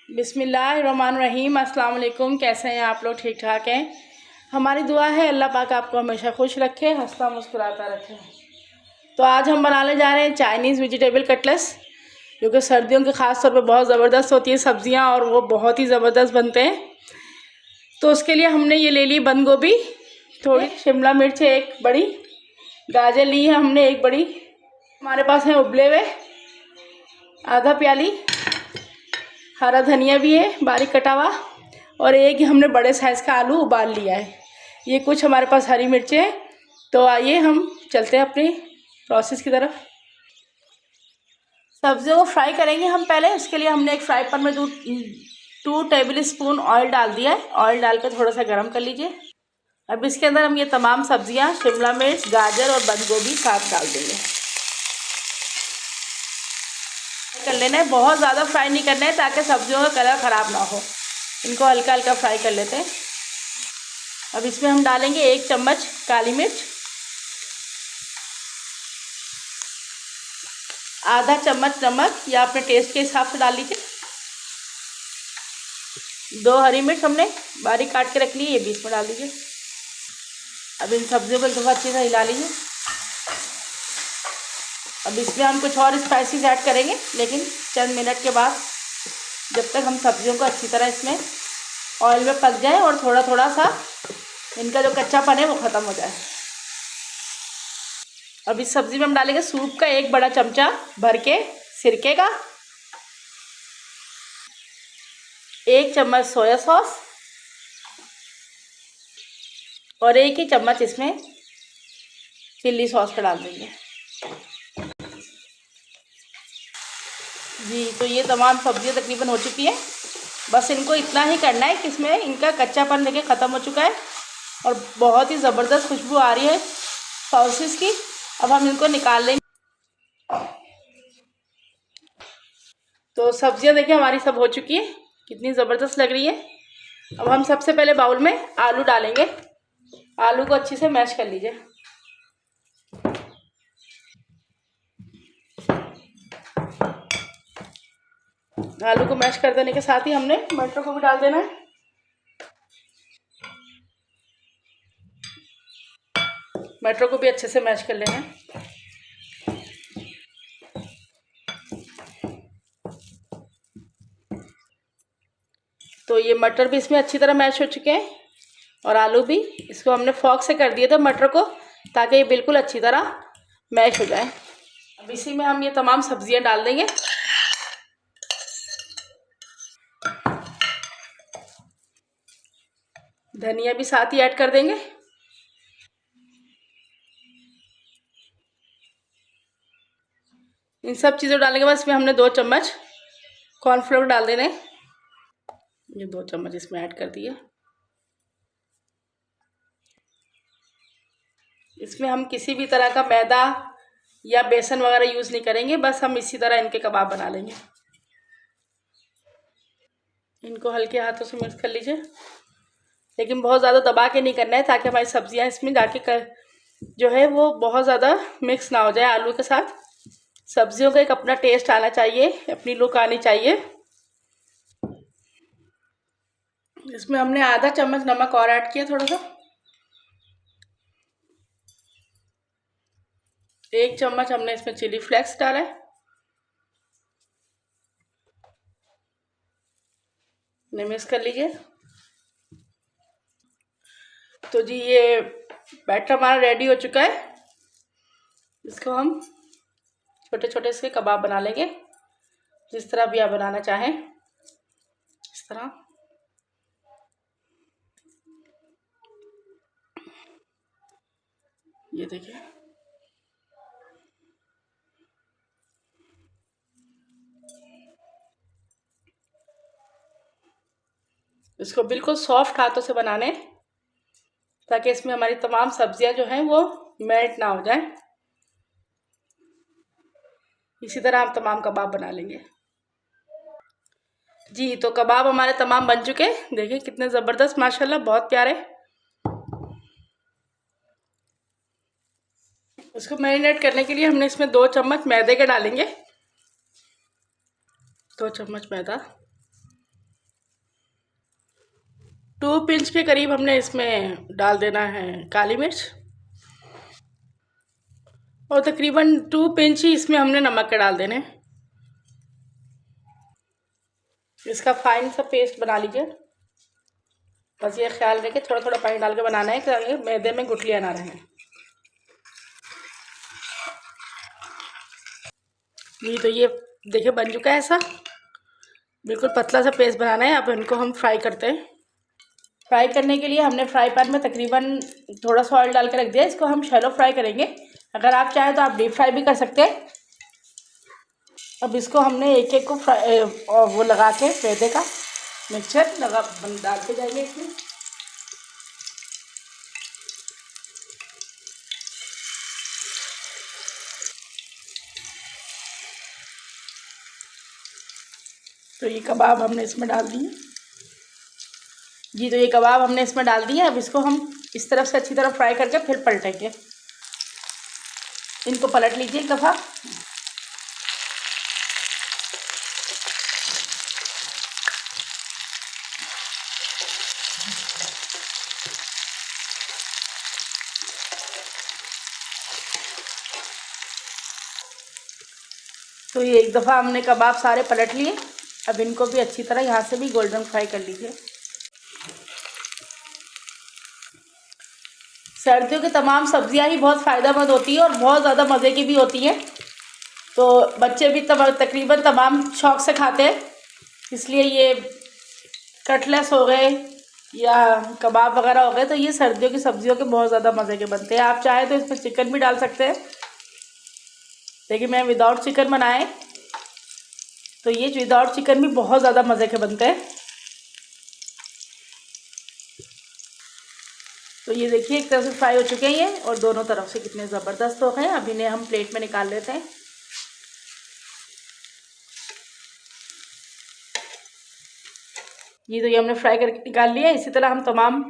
बिस्मिल्लाहिर्रहमानिर्रहीम। अस्सलाम वालेकुम। कैसे हैं आप लोग? ठीक ठाक हैं? हमारी दुआ है अल्लाह पाक आपको हमेशा खुश रखे, हंसता मुस्कुराता रखे। तो आज हम बनाने जा रहे हैं चाइनीज़ वेजिटेबल कटलेट्स, जो कि सर्दियों के ख़ास तौर पे बहुत ज़बरदस्त होती है सब्ज़ियाँ, और वो बहुत ही ज़बरदस्त बनते हैं। तो उसके लिए हमने ये ले ली बंद गोभी, थोड़ी शिमला मिर्च एक बड़ी, गाजर ली है हमने एक बड़ी, हमारे पास है उबले हुए आधा प्याली, हरा धनिया भी है बारीक कटा हुआ, और एक हमने बड़े साइज़ का आलू उबाल लिया है। ये कुछ हमारे पास हरी मिर्चें हैं। तो आइए हम चलते हैं अपनी प्रोसेस की तरफ। सब्जियों को फ्राई करेंगे हम पहले। उसके लिए हमने एक फ्राई पैन में 2 टेबल स्पून ऑयल डाल दिया है। ऑयल डाल कर थोड़ा सा गर्म कर लीजिए। अब इसके अंदर हम ये तमाम सब्जियां, शिमला मिर्च, गाजर और बंद गोभी साथ डाल देंगे। कर लेना है, बहुत ज़्यादा फ्राई नहीं करना है ताकि सब्जियों का कलर ख़राब ना हो। इनको हल्का हल्का फ्राई कर लेते हैं। अब इसमें हम डालेंगे 1 चम्मच काली मिर्च, आधा चम्मच नमक या अपने टेस्ट के हिसाब से डाल लीजिए। 2 हरी मिर्च हमने बारीक काट के रख ली, ये भी इसमें डाल दीजिए। अब इन सब्जियों को थोड़ा अच्छे से हिला लीजिए। अब इसमें हम कुछ और स्पाइसेस ऐड करेंगे, लेकिन चंद मिनट के बाद, जब तक हम सब्जियों को अच्छी तरह इसमें ऑयल में पक जाए और थोड़ा थोड़ा सा इनका जो कच्चापन है वो ख़त्म हो जाए। अब इस सब्ज़ी में हम डालेंगे सूप का 1 बड़ा चमचा भर के सिरके का, 1 चम्मच सोया सॉस और 1 ही चम्मच इसमें चिल्ली सॉस का डाल देंगे। जी, तो ये तमाम सब्जियां तकरीबन हो चुकी हैं। बस इनको इतना ही करना है कि इसमें इनका कच्चापन देखिए ख़त्म हो चुका है और बहुत ही ज़बरदस्त खुशबू आ रही है सॉसेस की। अब हम इनको निकाल लेंगे। तो सब्जियां देखिए हमारी सब हो चुकी है, कितनी ज़बरदस्त लग रही है। अब हम सबसे पहले बाउल में आलू डालेंगे। आलू को अच्छे से मैश कर लीजिए। आलू को मैश कर देने के साथ ही हमने मटर को भी डाल देना है। मटर को भी अच्छे से मैश कर लेना है। तो ये मटर भी इसमें अच्छी तरह मैश हो चुके हैं और आलू भी। इसको हमने फॉक से कर दिया था मटर को, ताकि ये बिल्कुल अच्छी तरह मैश हो जाए। अब इसी में हम ये तमाम सब्जियां डाल देंगे। धनिया भी साथ ही ऐड कर देंगे। इन सब चीज़ों डालने के बाद इसमें हमने 2 चम्मच कॉर्नफ्लोर डाल देने। ये 2 चम्मच इसमें ऐड कर दिए। इसमें हम किसी भी तरह का मैदा या बेसन वगैरह यूज़ नहीं करेंगे, बस हम इसी तरह इनके कबाब बना लेंगे। इनको हल्के हाथों से मिक्स कर लीजिए, लेकिन बहुत ज़्यादा दबा के नहीं करना है, ताकि हमारी सब्जियां इसमें जाके जो है वो बहुत ज़्यादा मिक्स ना हो जाए आलू के साथ। सब्जियों का एक अपना टेस्ट आना चाहिए, अपनी लुक आनी चाहिए। इसमें हमने आधा चम्मच नमक और ऐड किया, थोड़ा सा। 1 चम्मच हमने इसमें चिली फ्लेक्स डाला है। मिक्स कर लीजिए। तो जी ये बैटर हमारा रेडी हो चुका है। इसको हम छोटे छोटे इसके कबाब बना लेंगे, जिस तरह भी आप बनाना चाहें, इस तरह। ये देखिए, इसको बिल्कुल सॉफ्ट हाथों से बनाने, ताकि इसमें हमारी तमाम सब्जियां जो हैं वो मेल्ट ना हो जाए। इसी तरह हम तमाम कबाब बना लेंगे। जी, तो कबाब हमारे तमाम बन चुके हैं। देखिए कितने ज़बरदस्त, माशाल्लाह, बहुत प्यारे। इसको मैरिनेट करने के लिए हमने इसमें 2 चम्मच मैदे के डालेंगे। 2 चम्मच मैदा, 2 पिंच के करीब हमने इसमें डाल देना है काली मिर्च, और तकरीबन 2 पिंच ही इसमें हमने नमक के डाल देने। इसका फाइन सा पेस्ट बना लीजिए। बस ये ख्याल रखें थोड़ा थोड़ा पानी डाल के बनाना है कि मैदे में गुठलियाँ ना रहें। जी तो ये देखिए बन चुका है ऐसा, बिल्कुल पतला सा पेस्ट बनाना है। अब इनको हम फ्राई करते हैं। फ्राई करने के लिए हमने फ्राई पैन में तकरीबन थोड़ा सा ऑयल डाल के रख दिया। इसको हम शैलो फ्राई करेंगे। अगर आप चाहें तो आप डीप फ्राई भी कर सकते हैं। अब इसको हमने एक एक को फ्राई वो लगा के मैदे का मिक्सचर डालते जाएंगे इसमें। तो ये कबाब हमने इसमें डाल दिए। जी तो ये कबाब हमने इसमें डाल दिया। अब इसको हम इस तरफ से अच्छी तरह फ्राई करके फिर पलटेंगे। इनको पलट लीजिए एक दफ़ा। तो ये एक दफ़ा हमने कबाब सारे पलट लिए। अब इनको भी अच्छी तरह यहाँ से भी गोल्डन फ्राई कर लीजिए। सर्दियों की तमाम सब्जियां ही बहुत फ़ायदेमंद होती हैं और बहुत ज़्यादा मज़े की भी होती हैं। तो बच्चे भी तकरीबन तमाम शौक़ से खाते हैं। इसलिए ये कटलेट्स हो गए या कबाब वगैरह हो गए, तो ये सर्दियों की सब्जियों के बहुत ज़्यादा मज़े के बनते हैं। आप चाहें तो इसमें चिकन भी डाल सकते हैं, लेकिन मैं विदाउट चिकन बनाए तो ये विदाउट चिकन भी बहुत ज़्यादा मज़े के बनते हैं। तो ये देखिए एक तरफ से फ्राई हो चुके हैं ये, और दोनों तरफ से कितने ज़बरदस्त हो गए हैं। अब इन्हें हम प्लेट में निकाल लेते हैं। ये तो ये हमने फ्राई करके निकाल लिया। इसी तरह हम तमाम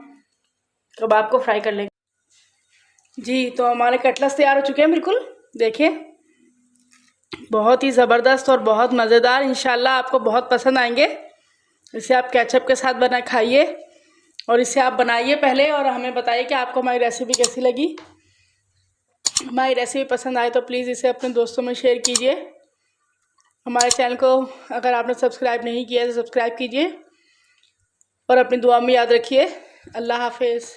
कबाब को फ्राई कर लेंगे। जी तो हमारे कटलेट्स तैयार हो चुके हैं। बिल्कुल देखिए बहुत ही ज़बरदस्त और बहुत मज़ेदार। इंशाल्लाह आपको बहुत पसंद आएंगे। इसे आप केचप के साथ बना खाइए और इसे आप बनाइए पहले, और हमें बताइए कि आपको हमारी रेसिपी कैसी लगी। हमारी रेसिपी पसंद आए तो प्लीज़ इसे अपने दोस्तों में शेयर कीजिए। हमारे चैनल को अगर आपने सब्सक्राइब नहीं किया तो सब्सक्राइब कीजिए और अपनी दुआ में याद रखिए। अल्लाह हाफिज़।